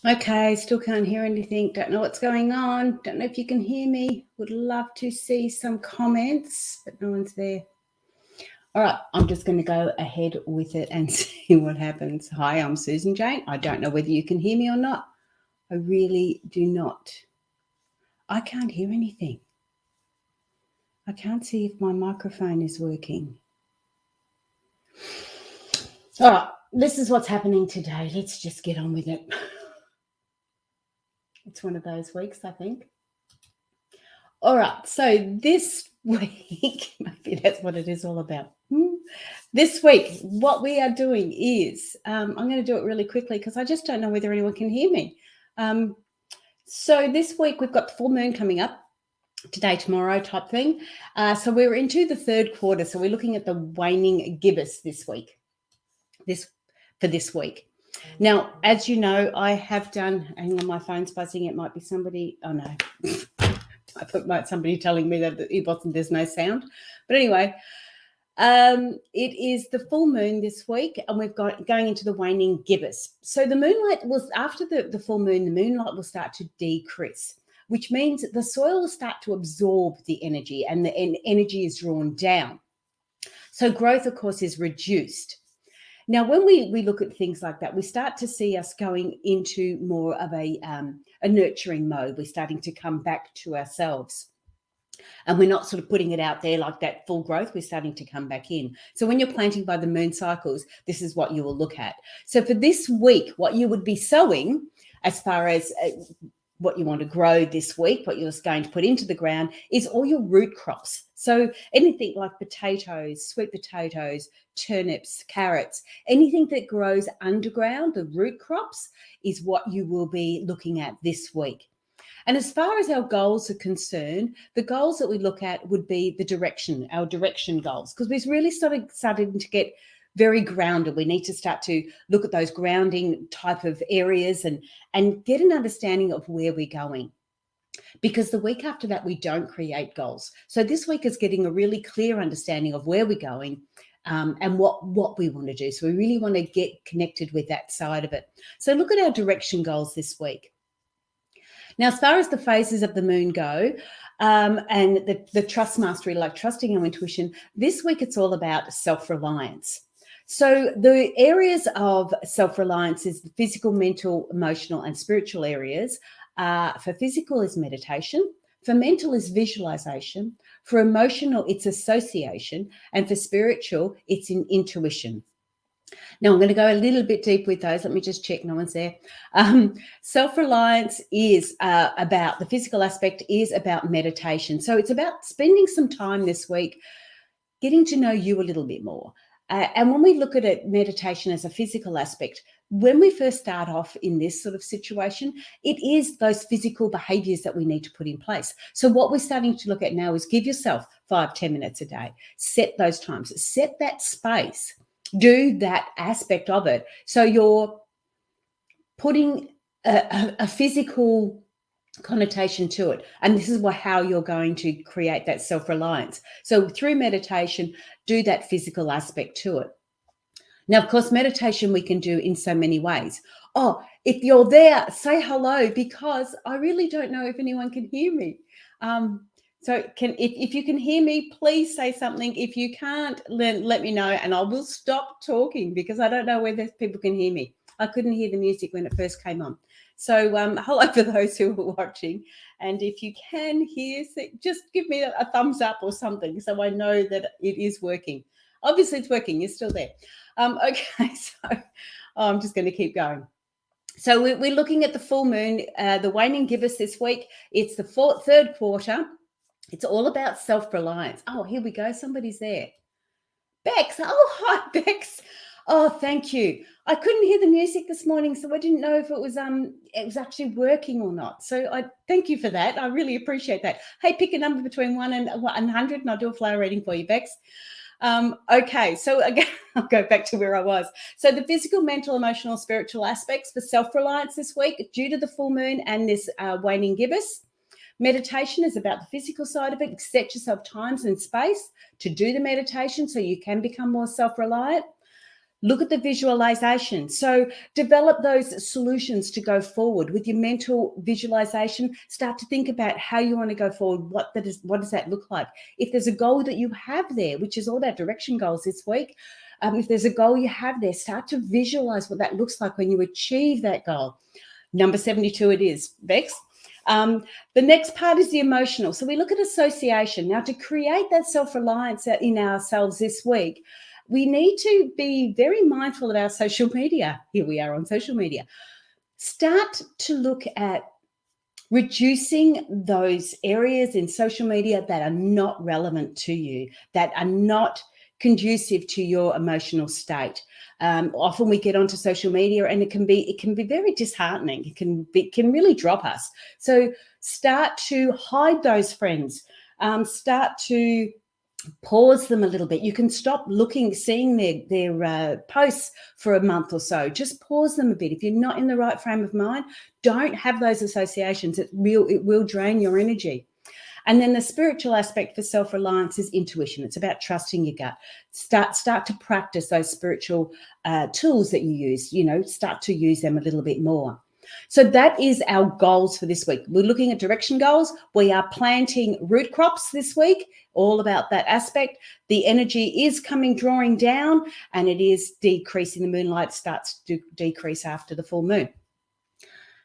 Okay, still can't hear anything. Don't know what's going on. Don't know if you can hear me. Would love to see some comments, but no one's there. All right, I'm just going to go ahead with it and see what happens. Hi, I'm Susan Jane. I don't know whether you can hear me or not. I really do not. I can't hear anything. I can't see if my microphone is working. All right, this is what's happening today. Let's just get on with it. It's one of those weeks, I think. All right, so this week, maybe that's what it is all about. This week, what we are doing is, I'm going to do it really quickly because I just don't know whether anyone can hear me. So this week, we've got the full moon coming up, today, tomorrow type thing. So we're into the third quarter. So we're looking at the waning gibbous this week, for this week. Now, as you know, I have done, hang on, my phone's buzzing. It might be somebody, oh no. I thought it might somebody telling me that there's no sound. But anyway, it is the full moon this week, and we've got going into the waning gibbous. So the moonlight was after the full moon, the moonlight will start to decrease, which means the soil will start to absorb the energy, and the energy is drawn down. So growth, of course, is reduced. Now, when we look at things like that, we start to see us going into more of a nurturing mode. We're starting to come back to ourselves. And we're not sort of putting it out there like that full growth. We're starting to come back in. So when you're planting by the moon cycles, this is what you will look at. So for this week, what you would be sowing as far as what you want to grow this week, what you're going to put into the ground is all your root crops. So anything like potatoes, sweet potatoes, turnips, carrots, anything that grows underground, the root crops, is what you will be looking at this week. And as far as our goals are concerned, the goals that we look at would be the direction, our direction goals, because we've really started to get very grounded. We need to start to look at those grounding type of areas and get an understanding of where we're going. Because the week after that, we don't create goals. So this week is getting a really clear understanding of where we're going and what we want to do. So we really want to get connected with that side of it. So look at our direction goals this week. Now, as far as the phases of the moon go, and the trust mastery, like trusting our intuition, this week it's all about self-reliance. So the areas of self-reliance is the physical, mental, emotional, and spiritual areas. For physical is meditation. For mental is visualization. For emotional, it's association. And for spiritual, it's in intuition. Now, I'm going to go a little bit deep with those. Let me just check. No one's there. Self-reliance is about, the physical aspect is about meditation. So it's about spending some time this week getting to know you a little bit more. And when we look at it, meditation as a physical aspect, when we first start off in this sort of situation, it is those physical behaviors that we need to put in place. So what we're starting to look at now is give yourself 5-10 minutes a day. Set those times. Set that space. Do that aspect of it. So you're putting a physical connotation to it. And this is how you're going to create that self-reliance. So through meditation, do that physical aspect to it. Now, of course, meditation we can do in so many ways. Oh, if you're there, say hello, because I really don't know if anyone can hear me. So if you can hear me, please say something. If you can't, let me know and I will stop talking because I don't know whether people can hear me. I couldn't hear the music when it first came on. So hello for those who are watching. And if you can hear, just give me a thumbs up or something so I know that it is working. Obviously, it's working. You're still there. Okay, so I'm just going to keep going. So we're looking at the full moon, the waning gibbous this week. It's the third quarter. It's all about self-reliance. Oh, here we go. Somebody's there. Bex. Oh, hi, Bex. Oh, thank you. I couldn't hear the music this morning, so I didn't know if it was actually working or not. So I thank you for that. I really appreciate that. Hey, pick a number between 1 and 100, and I'll do a flower reading for you, Bex. Okay, so again, I'll go back to where I was. So the physical, mental, emotional, spiritual aspects for self-reliance this week due to the full moon and this waning gibbous. Meditation is about the physical side of it. Set yourself times and space to do the meditation so you can become more self-reliant. Look at the visualization. So develop those solutions to go forward with your mental visualization. Start to think about how you want to go forward. What does that look like? If there's a goal that you have there, which is all about direction goals this week, if there's a goal you have there, start to visualize what that looks like when you achieve that goal. Number 72 it is, Bex. The next part is the emotional. So we look at association. Now, to create that self-reliance in ourselves this week, we need to be very mindful of our social media. Here we are on social media. Start to look at reducing those areas in social media that are not relevant to you, that are not conducive to your emotional state. Often we get onto social media and it can be very disheartening. It can really drop us. So start to hide those friends. Start to pause them a little bit. You can stop seeing their posts for a month or so. Just pause them a bit. If you're not in the right frame of mind, don't have those associations. It will drain your energy. And then the spiritual aspect for self-reliance is intuition. It's about trusting your gut. Start to practice those spiritual tools that you use. Start to use them a little bit more. So that is our goals for this week. We're looking at direction goals. We are planting root crops this week, all about that aspect. The energy is drawing down, and it is decreasing. The moonlight starts to decrease after the full moon.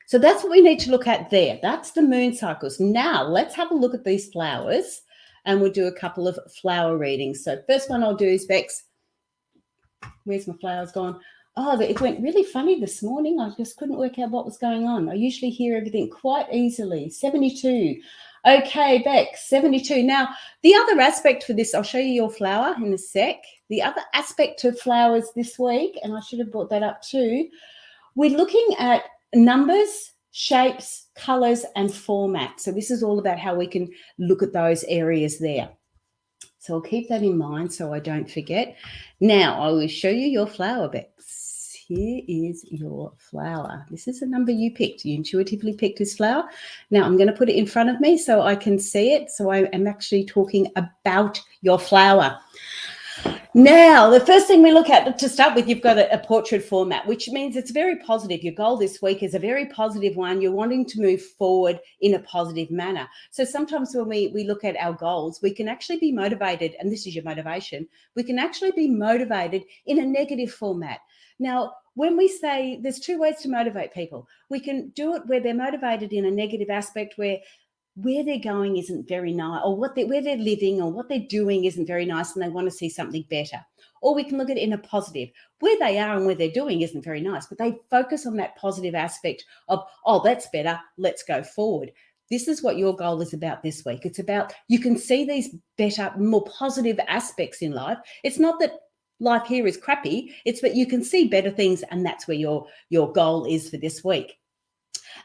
So that's what we need to look at there. That's the moon cycles. Now let's have a look at these flowers, and we'll do a couple of flower readings. So first one I'll do is Bex. Where's my flowers gone? Oh, it went really funny this morning. I just couldn't work out what was going on. I usually hear everything quite easily. 72. Okay, Bex, 72. Now, the other aspect for this, I'll show you your flower in a sec. The other aspect to flowers this week, and I should have brought that up too, we're looking at numbers, shapes, colors, and format. So this is all about how we can look at those areas there. So I'll keep that in mind so I don't forget. Now I will show you your flower, Bex. Here is your flower. This is the number you picked. You intuitively picked this flower. Now I'm going to put it in front of me so I can see it. So I am actually talking about your flower. Now, the first thing we look at to start with, you've got a portrait format, which means it's very positive. Your goal this week is a very positive one. You're wanting to move forward in a positive manner. So sometimes when we look at our goals, we can actually be motivated, and this is your motivation, we can actually be motivated in a negative format. Now, when we say there's two ways to motivate people, we can do it where they're motivated in a negative aspect where they're going isn't very nice, or where they're living or what they're doing isn't very nice and they want to see something better. Or we can look at it in a positive, where they are and where they're doing isn't very nice, but they focus on that positive aspect of, oh, that's better, let's go forward. This is what your goal is about this week. It's about, you can see these better, more positive aspects in life. It's not that life here is crappy, it's that you can see better things, and that's where your goal is for this week.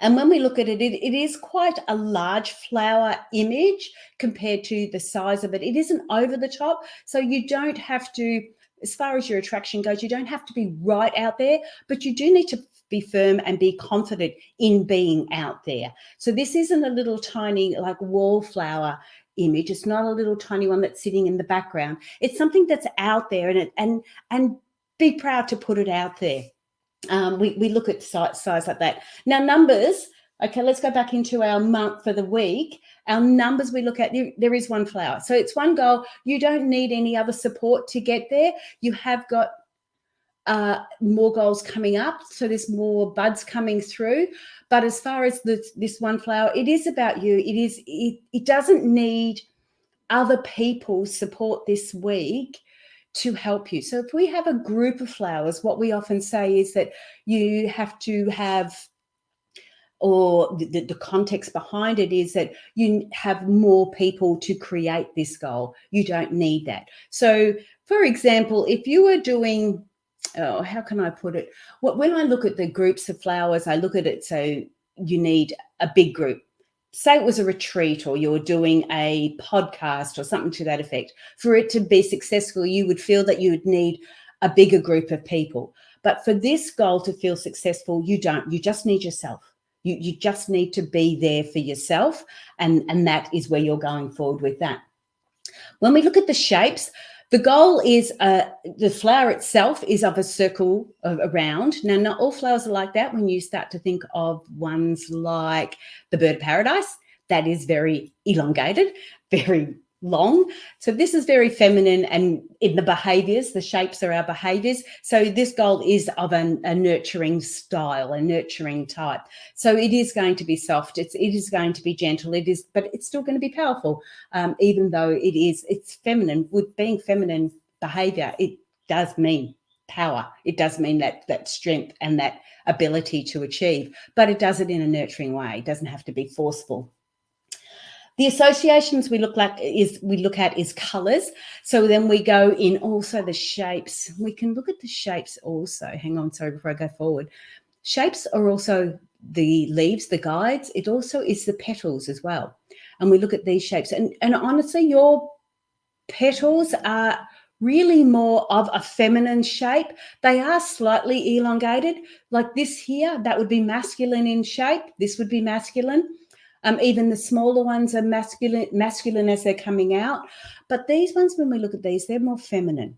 And when we look at it, it is quite a large flower image compared to the size of it. It isn't over the top, so you don't have to, as far as your attraction goes, you don't have to be right out there, but you do need to be firm and be confident in being out there. So this isn't a little tiny like wallflower image. It's not a little tiny one that's sitting in the background. It's something that's out there, and be proud to put it out there. We look at size like that. Now, numbers, okay, let's go back into our month for the week. Our numbers we look at, there is one flower. So it's one goal. You don't need any other support to get there. You have got more goals coming up. So there's more buds coming through. But as far as this one flower, it is about you. It doesn't need other people's support this week to help you. So if we have a group of flowers, what we often say is that you have to have, or the context behind it is that you have more people to create this goal. You don't need that. So for example, if you were doing, how can I put it? When I look at the groups of flowers, I look at it, so you need a big group. Say it was a retreat, or you're doing a podcast or something to that effect. For it to be successful, you would feel that you would need a bigger group of people. But for this goal to feel successful, you don't. You just need yourself. You just need to be there for yourself, and that is where you're going forward with that. When we look at the shapes, The goal is the flower itself is of a circle around. Now, not all flowers are like that. When you start to think of ones like the bird of paradise, that is very elongated, very long. So this is very feminine, and in the behaviors, the shapes are our behaviors. So this goal is of a nurturing style, a nurturing type. So it is going to be soft. It is going to be gentle. But it's still going to be powerful, even though it's feminine. With being feminine behavior, it does mean power. It does mean that strength and that ability to achieve, but it does it in a nurturing way. It doesn't have to be forceful. The associations we look at is colours. So then we go in also the shapes. We can look at the shapes also. Hang on, sorry, before I go forward. Shapes are also the leaves, the guides. It also is the petals as well. And we look at these shapes. And honestly, your petals are really more of a feminine shape. They are slightly elongated. Like this here, that would be masculine in shape. This would be masculine. Even the smaller ones are masculine as they're coming out. But these ones, when we look at these, they're more feminine.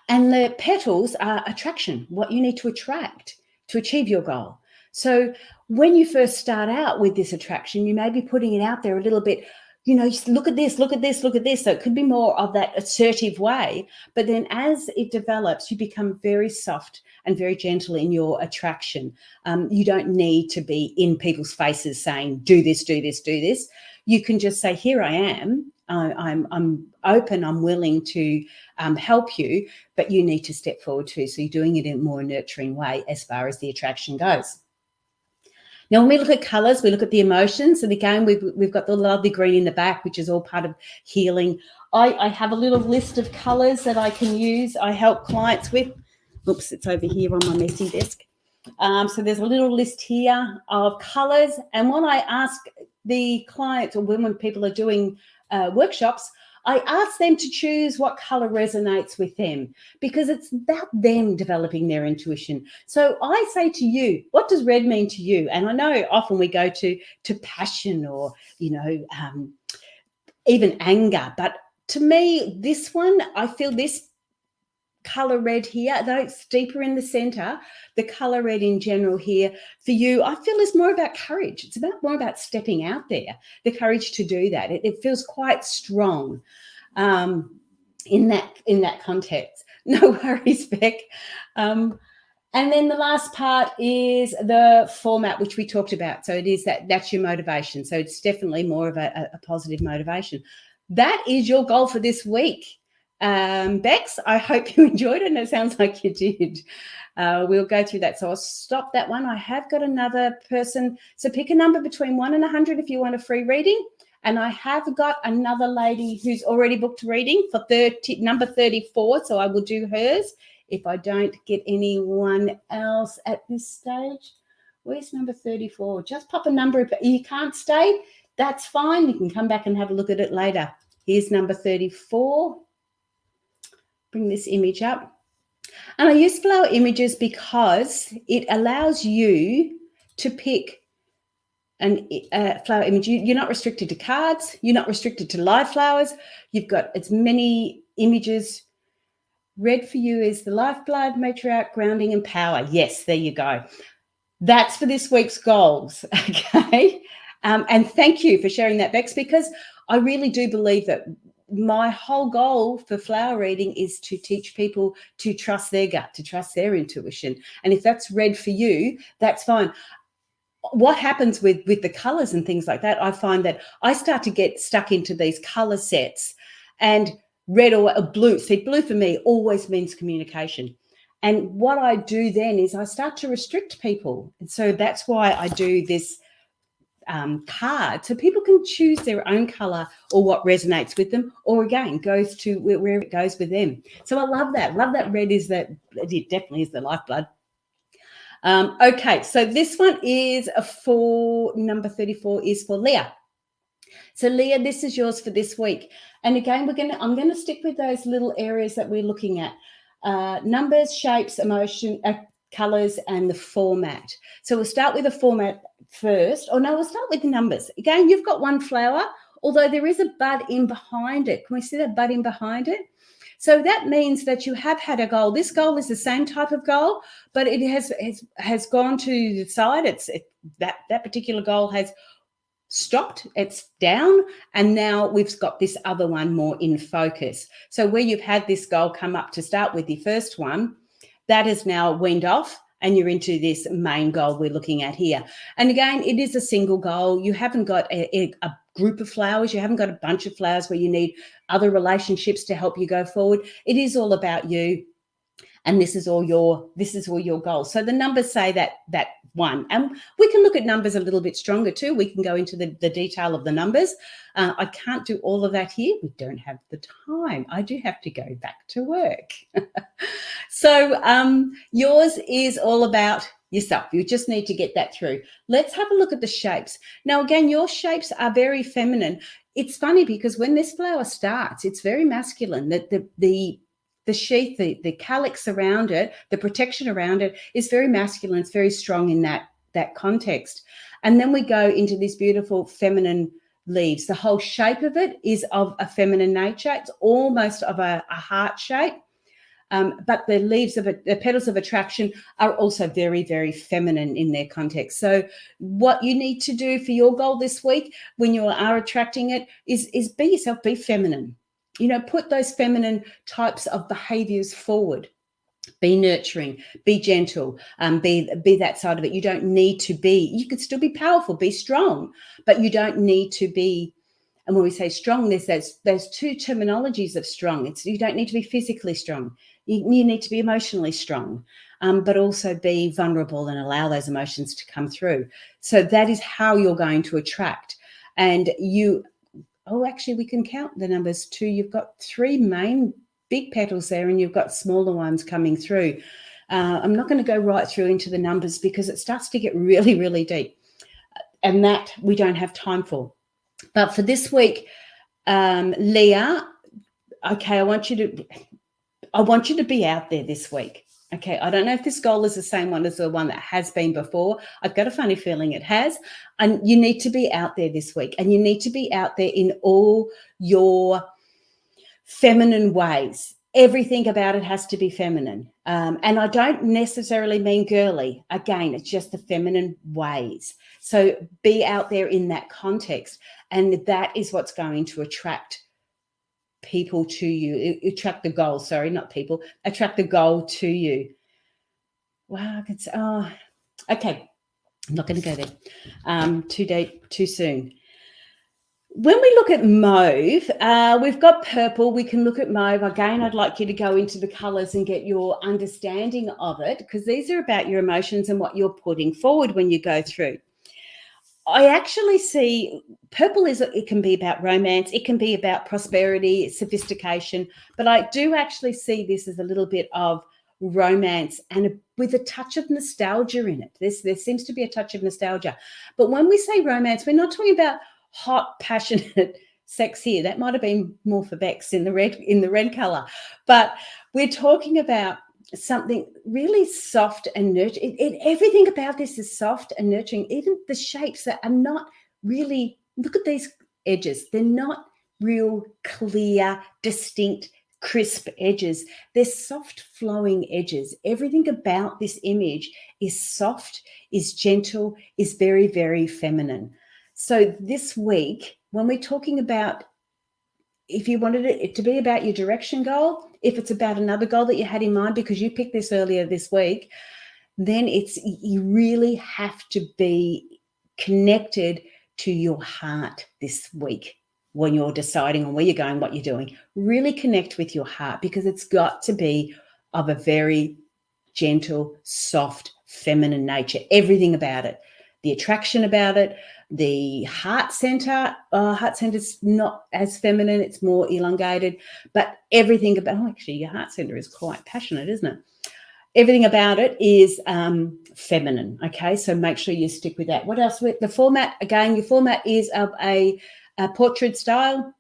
And the petals are attraction, what you need to attract to achieve your goal. So when you first start out with this attraction, you may be putting it out there a little bit, just look at this, look at this, look at this. So it could be more of that assertive way. But then as it develops, you become very soft and very gentle in your attraction. You don't need to be in people's faces saying, do this, do this, do this. You can just say, here I am. I'm open. I'm willing to help you, but you need to step forward too. So you're doing it in a more nurturing way as far as the attraction goes. Now, when we look at colours, we look at the emotions. And again, we've got the lovely green in the back, which is all part of healing. I have a little list of colours that I can use. I help clients with. Oops, it's over here on my messy desk. So there's a little list here of colours. And when I ask the clients, or when people are doing workshops, I ask them to choose what colour resonates with them, because it's about them developing their intuition. So I say to you, what does red mean to you? And I know often we go to passion or, even anger. But to me, this one, I feel this colour red here, though it's deeper in the centre, the colour red in general here for you, I feel is more about courage. It's more about stepping out there, the courage to do that. It feels quite strong in that context. No worries, Beck. And then the last part is the format, which we talked about. So it is that's your motivation. So it's definitely more of a positive motivation. That is your goal for this week. Bex, I hope you enjoyed it, and it sounds like you did. We'll go through that. So I'll stop that one. I have got another person. So pick a number between 1 and 100 if you want a free reading. And I have got another lady who's already booked reading for number 34. So I will do hers if I don't get anyone else at this stage. Where's number 34? Just pop a number. If you can't stay, that's fine. You can come back and have a look at it later. Here's number 34. Bring this image up. And I use flower images because it allows you to pick a flower image. You're not restricted to cards. You're not restricted to live flowers. You've got as many images. Red for you is the lifeblood, matriarch, grounding, and power. Yes, there you go. That's for this week's goals, okay? And thank you for sharing that, Bex, because I really do believe that my whole goal for flower reading is to teach people to trust their gut, to trust their intuition. And if that's red for you, that's fine. What happens with the colors and things like that, I find that I start to get stuck into these color sets, and red or blue. See, blue for me always means communication. And what I do then is I start to restrict people. And so that's why I do this card, so people can choose their own color or what resonates with them, or again goes to where it goes with them. So I love that. Red is that. It definitely is the lifeblood. Okay, so this one is for number 34 is for Leah. So Leah, this is yours for this week. And again, I'm going to stick with those little areas that we're looking at: numbers, shapes, emotion, colors, and the format. So we'll start with the format first. We'll start with the numbers. Again, you've got one flower, although there is a bud in behind it. Can we see that bud in behind it? So that means that you have had a goal. This goal is the same type of goal, but it has gone to the side. That particular goal has stopped, it's down, and now we've got this other one more in focus. So where you've had this goal come up to start with, the first one, that has now weaned off, and you're into this main goal we're looking at here. And again, it is a single goal. You haven't got a group of flowers. You haven't got a bunch of flowers where you need other relationships to help you go forward. It is all about you. And this is all your goals. So the numbers say that one, and we can look at numbers a little bit stronger too. We can go into the detail of the numbers. I can't do all of that here. We don't have the time. I do have to go back to work. So yours is all about yourself. You just need to get that through. Let's have a look at the shapes. Now, again, your shapes are very feminine. It's funny because when this flower starts, it's very masculine. The sheath, the calyx around it, the protection around it is very masculine. It's very strong in that context. And then we go into these beautiful feminine leaves. The whole shape of it is of a feminine nature. It's almost of a heart shape. But the leaves of it, the petals of attraction are also very, very feminine in their context. So what you need to do for your goal this week when you are attracting it is be yourself, be feminine. Put those feminine types of behaviors forward. Be nurturing, be gentle, be that side of it. You don't need to be, you could still be powerful, be strong, but you don't need to be. And when we say strong, there's two terminologies of strong. You don't need to be physically strong. You need to be emotionally strong, but also be vulnerable and allow those emotions to come through. So that is how you're going to attract. And actually, we can count the numbers too. You've got 3 main big petals there, and you've got smaller ones coming through. I'm not going to go right through into the numbers because it starts to get really, really deep, and that we don't have time for. But for this week, Leah, okay, I want you to be out there this week. Okay, I don't know if this goal is the same one as the one that has been before. I've got a funny feeling it has. And you need to be out there this week, and you need to be out there in all your feminine ways. Everything about it has to be feminine. And I don't necessarily mean girly. Again, it's just the feminine ways. So be out there in that context. And that is what's going to attract people to you. Attract the goal. Sorry, not people. Attract the goal to you. Wow, I could say, okay. I'm not going to go there. Too deep, too soon. When we look at mauve, we've got purple. We can look at mauve. Again, I'd like you to go into the colours and get your understanding of it, because these are about your emotions and what you're putting forward when you go through. I actually see purple it can be about romance. It can be about prosperity, sophistication. But I do actually see this as a little bit of romance and with a touch of nostalgia in it. There seems to be a touch of nostalgia. But when we say romance, we're not talking about hot, passionate sex here. That might have been more for Bex in the red color. But we're talking about something really soft and nurturing. Everything about this is soft and nurturing. Even the shapes that are not really, look at these edges. They're not real clear, distinct, crisp edges. They're soft flowing edges. Everything about this image is soft, is gentle, is very, very feminine. So this week, when we're talking about, if you wanted it to be about your direction goal, if it's about another goal that you had in mind because you picked this earlier this week, then you really have to be connected to your heart this week when you're deciding on where you're going, what you're doing. Really connect with your heart, because it's got to be of a very gentle, soft, feminine nature. Everything about it, the attraction about it, the heart center is not as feminine, it's more elongated, but everything about, actually your heart center is quite passionate, isn't it? Everything about it is feminine, okay? So make sure you stick with that. What else? The format, again, your format is of a portrait style,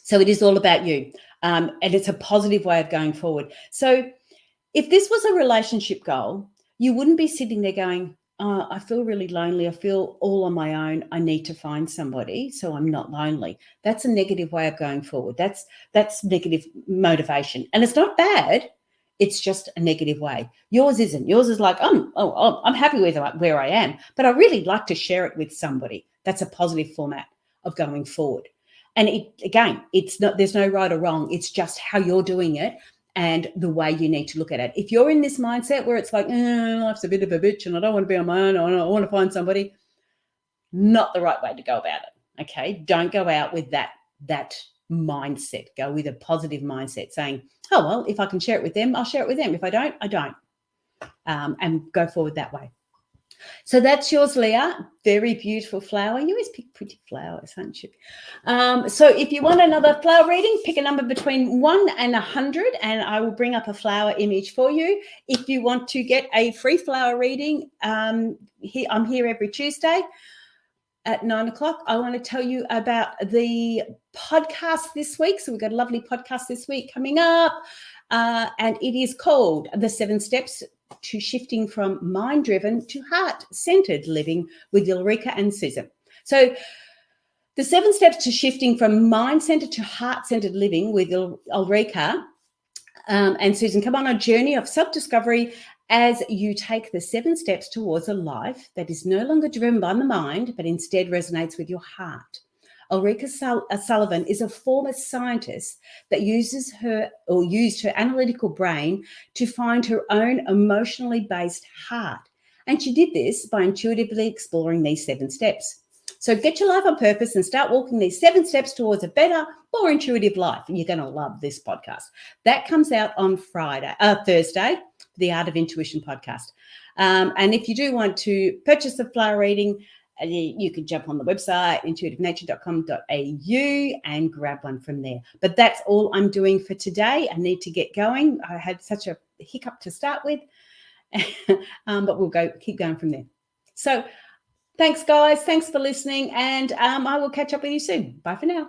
so it is all about you, and it's a positive way of going forward. So if this was a relationship goal, you wouldn't be sitting there going, I feel really lonely. I feel all on my own. I need to find somebody so I'm not lonely. That's a negative way of going forward. That's negative motivation. And it's not bad. It's just a negative way. Yours isn't. Yours is like, I'm happy with where I am, but I really like to share it with somebody. That's a positive format of going forward. And it's not, there's no right or wrong. It's just how you're doing it and the way you need to look at it. If you're in this mindset where it's like, life's a bit of a bitch and I don't want to be on my own, I want to find somebody, not the right way to go about it. Okay. Don't go out with that mindset. Go with a positive mindset saying, oh, well, if I can share it with them, I'll share it with them. If I don't, I don't. And go forward that way. So that's yours, Leah. Very beautiful flower. You always pick pretty flowers, don't you? So if you want another flower reading, pick a number between 1 and 100, and I will bring up a flower image for you. If you want to get a free flower reading, I'm here every Tuesday at 9 o'clock. I want to tell you about the podcast this week. So we've got a lovely podcast this week coming up, and it is called The 7 Steps to Shifting from Mind-Driven to Heart-Centered Living with Ulrika and Susan. So the 7 steps to shifting from mind-centered to heart-centered living with Ulrika and Susan come on a journey of self-discovery as you take the 7 steps towards a life that is no longer driven by the mind, but instead resonates with your heart. Ulrika Sullivan is a former scientist that used her analytical brain to find her own emotionally based heart. And she did this by intuitively exploring these 7 steps. So get your life on purpose and start walking these 7 steps towards a better, more intuitive life. And you're going to love this podcast. That comes out on Thursday, the Art of Intuition podcast. And if you do want to purchase a flower reading, you can jump on the website, intuitivenature.com.au, and grab one from there. But that's all I'm doing for today. I need to get going. I had such a hiccup to start with, but we'll keep going from there. So thanks, guys. Thanks for listening, and I will catch up with you soon. Bye for now.